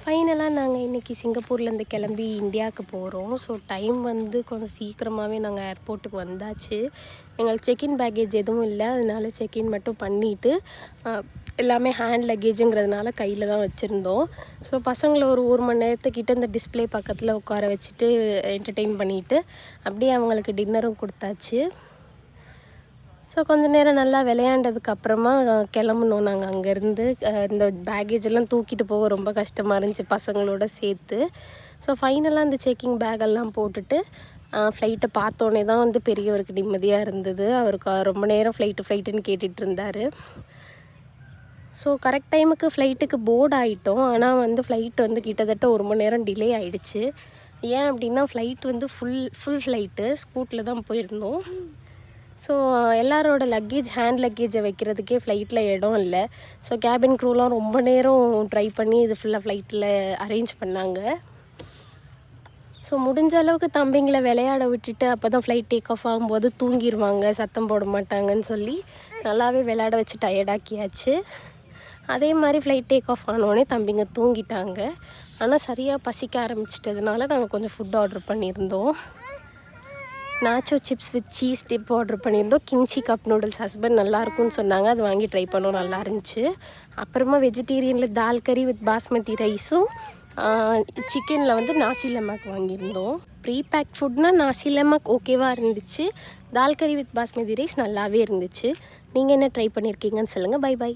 ஃபைனலாக நாங்கள் இன்றைக்கி சிங்கப்பூர்லேருந்து கிளம்பி இந்தியாவுக்கு போகிறோம். ஸோ டைம் வந்து கொஞ்சம் சீக்கிரமாகவே நாங்கள் ஏர்போர்ட்டுக்கு வந்தாச்சு. எங்களுக்கு செக்இன் பேக்கேஜ் எதுவும் இல்லை, அதனால செக்இன் மட்டும் பண்ணிவிட்டு எல்லாமே ஹேண்ட் லக்கேஜுங்கிறதுனால கையில் தான் வச்சுருந்தோம். ஸோ பசங்களை ஒரு மணி நேரத்துக்கிட்ட இந்த டிஸ்பிளே பக்கத்தில் உட்கார வச்சுட்டு என்டர்டெயின் பண்ணிவிட்டு அப்படியே அவங்களுக்கு டின்னரும் கொடுத்தாச்சு. ஸோ கொஞ்சம் நேரம் நல்லா விளையாண்டதுக்கப்புறமா கிளம்புனோம் நாங்கள் அங்கேருந்து. இந்த பேக்கேஜெல்லாம் தூக்கிட்டு போக ரொம்ப கஷ்டமாக இருந்துச்சு பசங்களோட சேர்த்து. ஸோ ஃபைனலாக அந்த செக்கிங் பேக்கெல்லாம் போட்டுட்டு ஃப்ளைட்டை பார்த்தோன்னே தான் வந்து பெரியவருக்கு நிம்மதியாக இருந்தது. அவருக்கு ரொம்ப நேரம் ஃப்ளைட்டுன்னு கேட்டுட்டு இருந்தார். ஸோ கரெக்ட் டைமுக்கு ஃப்ளைட்டுக்கு போர்டு ஆகிட்டோம். ஆனால் வந்து ஃப்ளைட் வந்து கிட்டத்தட்ட 1 மணி நேரம் டிலே ஆகிடுச்சு. ஏன் அப்படின்னா ஃப்ளைட் வந்து ஃபுல் ஃப்ளைட்டு ஸ்கூட்டில் தான் போயிருந்தோம். ஸோ எல்லாரோட லக்கேஜ் ஹேண்ட் லக்கேஜை வைக்கிறதுக்கே ஃப்ளைட்டில் இடம் இல்லை. ஸோ கேபின் க்ரூலாம் ரொம்ப நேரம் ட்ரை பண்ணி இது ஃபுல்லாக ஃப்ளைட்டில் அரேஞ்ச் பண்ணாங்க. ஸோ முடிஞ்ச அளவுக்கு தம்பிங்களை விளையாட விட்டுட்டு அப்போ தான் ஃப்ளைட் டேக் ஆஃப் ஆகும்போது தூங்கிடுவாங்க, சத்தம் போட மாட்டாங்கன்னு சொல்லி நல்லாவே விளையாட வச்சு டயர்டாக்கியாச்சு. அதே மாதிரி ஃப்ளைட் டேக் ஆஃப் ஆனோடனே தம்பிங்க தூங்கிட்டாங்க. ஆனால் சரியாக பசிக்க ஆரம்பிச்சிட்டதுனால நாங்கள் கொஞ்சம் ஃபுட் ஆர்டர் பண்ணியிருந்தோம். Nacho chips with cheese dip order பண்ணியிருந்தோம். கிம்ச்சி கப் நூடுல்ஸ் ஹஸ்பண்ட் நல்லாயிருக்குன்னு சொன்னாங்க, அது வாங்கி ட்ரை பண்ணோம், நல்லா இருந்துச்சு. அப்புறமா வெஜிடேரியனில் தால் கறி வித் பாஸ்மதி ரைஸும் சிக்கனில் வந்து நாசி லெமாக் வாங்கியிருந்தோம். ப்ரீ பேக் ஃபுட்னால் நாசி லெமாக் ஓகேவாக இருந்துச்சு. தால் கறி வித் பாஸ்மதி ரைஸ் நல்லாவே இருந்துச்சு. நீங்கள் என்ன ட்ரை பண்ணியிருக்கீங்கன்னு சொல்லுங்கள். பை.